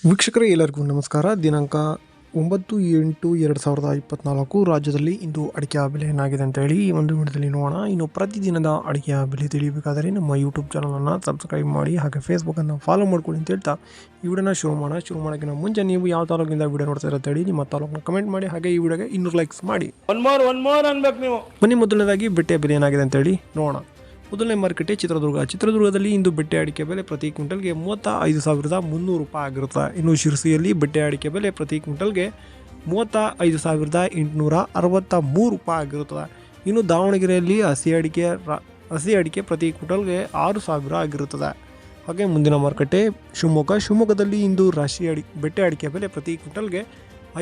ವೀಕ್ಷಕರೇ ಎಲ್ಲರಿಗೂ ನಮಸ್ಕಾರ. ದಿನಾಂಕ 9/8/2024 ರಾಜ್ಯದಲ್ಲಿ ಇಂದು ಅಡಿಕೆಯ ಬೆಲೆ ಏನಾಗಿದೆ ಅಂತ ಹೇಳಿ ಈ ಒಂದು ವಿಡಿಯೋದಲ್ಲಿ ನೋಡೋಣ. ಇನ್ನು ಪ್ರತಿದಿನದ ಅಡಿಕೆಯ ಬೆಲೆ ತಿಳಿಯಬೇಕಾದರೆ ನಮ್ಮ ಯೂಟ್ಯೂಬ್ ಚಾನಲನ್ನು ಸಬ್ಸ್ಕ್ರೈಬ್ ಮಾಡಿ, ಹಾಗೆ ಫೇಸ್ಬುಕ್ಕನ್ನು ಫಾಲೋ ಮಾಡ್ಕೊಳ್ಳಿ ಅಂತ ಹೇಳ್ತಾ ಈ ವಿಡಿಯೋನ ಶುರು ಮಾಡೋಕ್ಕಿಂತ ಮುಂಚೆ ನೀವು ಯಾವ ತಾಲೂಕಿಂದ ವಿಡಿಯೋ ನೋಡ್ತಾ ಇರೋ ಹೇಳಿ ನಿಮ್ಮ ತಾಲೂಕನ್ನ ಕಮೆಂಟ್ ಮಾಡಿ, ಹಾಗೆ ಈ ವಿಡಿಯೋಗೆ 200 ಲೈಕ್ಸ್ ಮಾಡಿ. ಒನ್ ಮೋರ್ ಅನ್ಬೇಕು ನೀವು. ಬನ್ನಿ ಮೊದಲನೇದಾಗಿ ಬೆಟ್ಟೆಯ ಬೆಲೆ ಏನಾಗಿದೆ ಅಂತ ಹೇಳಿ ನೋಡೋಣ. ಮೊದಲನೇ ಮಾರುಕಟ್ಟೆ ಚಿತ್ರದುರ್ಗದಲ್ಲಿ ಇಂದು ಬೆಟ್ಟೆ ಅಡಿಕೆ ಬೆಲೆ ಪ್ರತಿ ಕ್ವಿಂಟಲ್ಗೆ 35,300 ರೂಪಾಯಿ ಆಗಿರುತ್ತೆ. ಇನ್ನು ಶಿರಸಿಯಲ್ಲಿ ಬೆಟ್ಟೆ ಅಡಿಕೆ ಬೆಲೆ ಪ್ರತಿ ಕ್ವಿಂಟಲ್ಗೆ 35,863 ರೂಪಾಯಿ ಆಗಿರುತ್ತದೆ. ಇನ್ನು ದಾವಣಗೆರೆಯಲ್ಲಿ ಹಸಿ ಅಡಿಕೆ ಪ್ರತಿ ಕ್ವಿಂಟಲ್ಗೆ 6,000 ಆಗಿರುತ್ತದೆ. ಹಾಗೆ ಮುಂದಿನ ಮಾರುಕಟ್ಟೆ ಶಿವಮೊಗ್ಗದಲ್ಲಿ ಇಂದು ಬೆಟ್ಟೆ ಅಡಿಕೆ ಬೆಲೆ ಪ್ರತಿ ಕ್ವಿಂಟಲ್ಗೆ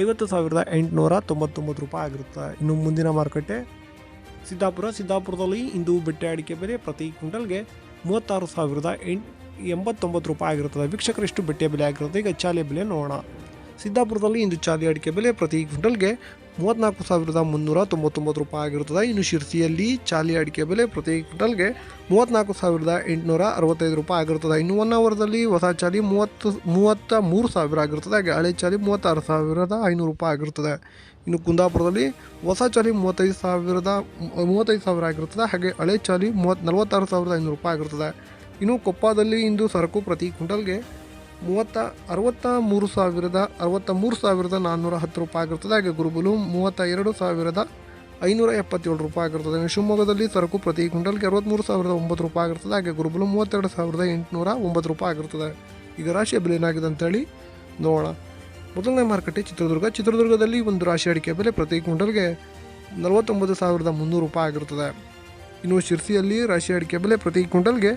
50,899 ರೂಪಾಯಿ ಆಗಿರುತ್ತದೆ. ಇನ್ನು ಮುಂದಿನ ಮಾರುಕಟ್ಟೆ ಸಿದ್ದಾಪುರದಲ್ಲಿ ಇಂದು ಬೆಟ್ಟೆ ಅಡಿಕೆ ಬೆಲೆ ಪ್ರತಿ ಕ್ವಿಂಟಲ್ಗೆ 36,089 ರೂಪಾಯಿ ಆಗಿರುತ್ತದೆ. ವೀಕ್ಷಕರೆಷ್ಟು ಬೆಟ್ಟೆ ಬೆಲೆ ಆಗಿರುತ್ತೆ. ಈಗ ಚಾಲಿಯ ಬೆಲೆ ನೋಡೋಣ. ಸಿದ್ದಾಪುರದಲ್ಲಿ ಇಂದು ಚಾಲಿ ಅಡಿಕೆ ಬೆಲೆ ಪ್ರತಿ ಕ್ವಿಂಟಲ್ಗೆ 34,399 ರೂಪಾಯಿ ಆಗಿರುತ್ತದೆ. ಇನ್ನು ಶಿರಸಿಯಲ್ಲಿ ಚಾಲಿ ಅಡಿಕೆ ಬೆಲೆ ಪ್ರತಿ ಕ್ವಿಂಟಲ್ಗೆ 34,865 ರೂಪಾಯಿ ಆಗಿರುತ್ತದೆ. ಇನ್ನು ಹೊನ್ನಾವರದಲ್ಲಿ ಹೊಸ ಚಾಲಿ 33,000 ಆಗಿರುತ್ತದೆ. ಹಾಗೆ ಹಳೆ ಚಾಲಿ 36,500 ರೂಪಾಯಿ ಆಗಿರುತ್ತದೆ. ಇನ್ನು ಕುಂದಾಪುರದಲ್ಲಿ ಹೊಸ ಚಾಲಿ 35,000 ಆಗಿರುತ್ತದೆ. ಹಾಗೆ ಹಳೆ ಚಾಲಿ 46,500 ರೂಪಾಯಿ ಆಗಿರುತ್ತದೆ. ಇನ್ನು ಕೊಪ್ಪದಲ್ಲಿ ಇಂದು ಸರಕು ಪ್ರತಿ ಕ್ವಿಂಟಲ್ಗೆ 63,410 ರೂಪಾಯಿ ಆಗಿರುತ್ತದೆ. ಹಾಗೆ ಗುರುಬಲು 32,577 ರೂಪಾಯಿ ಆಗಿರುತ್ತದೆ. ಇನ್ನು ಶಿವಮೊಗ್ಗದಲ್ಲಿ ಸರಕು ಪ್ರತಿ ಕ್ವಿಂಟಲ್ಗೆ 63,009 ರೂಪಾಯಿ ಆಗಿರುತ್ತದೆ. ಹಾಗೆ ಗುರುಬಲು 32,809 ರೂಪಾಯಿ ಆಗಿರುತ್ತದೆ. ಈಗ ರಾಶಿಯ ಬೆಲೆ ಏನಾಗಿದೆ ಅಂತೇಳಿ ನೋಡೋಣ. ಮೊದಲನೇ ಮಾರುಕಟ್ಟೆ ಚಿತ್ರದುರ್ಗದಲ್ಲಿ ಒಂದು ರಾಶಿ ಅಡಿಕೆ ಬೆಲೆ ಪ್ರತಿ ಕ್ವಿಂಟಲ್ಗೆ 49,300 ರೂಪಾಯಿ ಆಗಿರುತ್ತದೆ. ಇನ್ನು ಶಿರಸಿಯಲ್ಲಿ ರಾಶಿ ಅಡಿಕೆ ಬೆಲೆ ಪ್ರತಿ ಕ್ವಿಂಟಲ್ಗೆ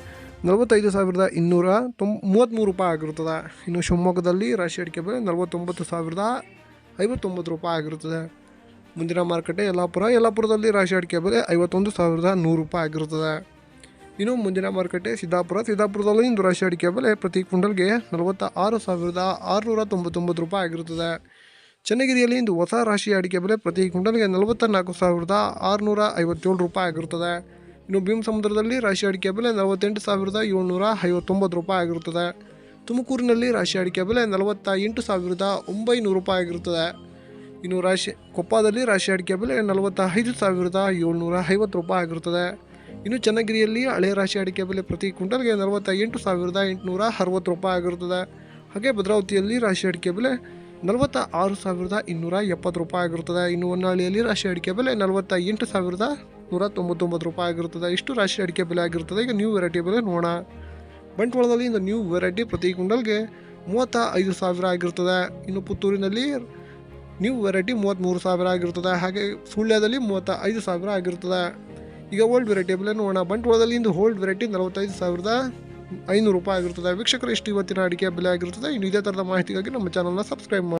45,233 ರೂಪಾಯಿ ಆಗಿರುತ್ತದೆ. ಇನ್ನು ಶಿವಮೊಗ್ಗದಲ್ಲಿ ರಾಶಿ ಅಡಿಕೆ ಬೆಲೆ 49,059 ರೂಪಾಯಿ ಆಗಿರುತ್ತದೆ. ಮುಂದಿನ ಮಾರುಕಟ್ಟೆ ಯಲ್ಲಾಪುರದಲ್ಲಿ ರಾಶಿ ಅಡಿಕೆ ಬೆಲೆ 51,100 ರೂಪಾಯಿ ಆಗಿರುತ್ತದೆ. ಇನ್ನು ಮುಂದಿನ ಮಾರುಕಟ್ಟೆ ಸಿದ್ದಾಪುರದಲ್ಲಿ ಇಂದು ರಾಶಿ ಅಡಿಕೆ ಬೆಲೆ ಪ್ರತಿ ಕ್ವಿಂಟಲ್ಗೆ 46,699 ರೂಪಾಯಿ ಆಗಿರುತ್ತದೆ. ಚನ್ನಗಿರಿಯಲ್ಲಿ ಇಂದು ಹೊಸ ರಾಶಿ ಅಡಿಕೆ ಬೆಲೆ ಪ್ರತಿ ಕ್ವಿಂಟಲ್ಗೆ 44,657 ರೂಪಾಯಿ ಆಗಿರುತ್ತದೆ. ಇನ್ನು ಭೀಮಸಮುದ್ರದಲ್ಲಿ ರಾಶಿ ಅಡಿಕೆ ಬೆಲೆ 48,759 ರೂಪಾಯಿ ಆಗಿರುತ್ತದೆ. ತುಮಕೂರಿನಲ್ಲಿ ರಾಶಿ ಅಡಿಕೆ ಬೆಲೆ 48,900 ರೂಪಾಯಿ ಆಗಿರುತ್ತದೆ. ಇನ್ನು ಕೊಪ್ಪದಲ್ಲಿ ರಾಶಿ ಅಡಿಕೆ ಬೆಲೆ 45,750 ರೂಪಾಯಿ ಆಗಿರುತ್ತದೆ. ಇನ್ನು ಚನ್ನಗಿರಿಯಲ್ಲಿ ಹಳೆ ರಾಶಿ ಅಡಿಕೆ ಬೆಲೆ ಪ್ರತಿ ಕ್ವಿಂಟಲ್ಗೆ 48,860 ರೂಪಾಯಿ ಆಗಿರುತ್ತದೆ. ಹಾಗೆ ಭದ್ರಾವತಿಯಲ್ಲಿ ರಾಶಿ ಅಡಿಕೆ ಬೆಲೆ 46,270 ರೂಪಾಯಿ ಆಗಿರುತ್ತದೆ. ಇನ್ನು ಹೊನ್ನಾಳಿಯಲ್ಲಿ ರಾಶಿ ಅಡಿಕೆ ಬೆಲೆ 48,199 ರೂಪಾಯಿ ಆಗಿರುತ್ತದೆ. ಇಷ್ಟು ರಾಶಿ ಅಡಿಕೆ ಬೆಲೆ ಆಗಿರುತ್ತದೆ. ಈಗ ನ್ಯೂ ವೆರೈಟಿ ಬೆಲೆ ನೋಡೋಣ. ಬಂಟ್ವಾಳದಲ್ಲಿ ಇಂದು ನ್ಯೂ ವೆರೈಟಿ ಪ್ರತಿ ಕ್ವಿಂಟಲ್ಗೆ 35,000 ಆಗಿರುತ್ತದೆ. ಇನ್ನು ಪುತ್ತೂರಿನಲ್ಲಿ ನ್ಯೂ ವೆರೈಟಿ 33,000 ಆಗಿರುತ್ತದೆ. ಹಾಗೆ ಸುಳ್ಯದಲ್ಲಿ 35,000 ಆಗಿರುತ್ತದೆ. ಈಗ ಓಲ್ಡ್ ವೆರೈಟಿ ಬೆಲೆ ನೋಡೋಣ. ಬಂಟ್ವಾಳದಲ್ಲಿ ಇಂದು ಓಲ್ಡ್ ವೆರೈಟಿ 45,500 ರೂಪಾಯಿ ಆಗಿರುತ್ತದೆ. ವೀಕ್ಷಕರು ಇಷ್ಟು ಇವತ್ತಿನ ಅಡಿಕೆ ಬೆಲೆ ಆಗಿರುತ್ತದೆ. ಇನ್ನು ಇದೇ ಥರದ ಮಾಹಿತಿಗಾಗಿ ನಮ್ಮ ಚಾನಲ್ನ ಸಬ್ಸ್ಕ್ರೈಬ್ ಮಾಡಿ.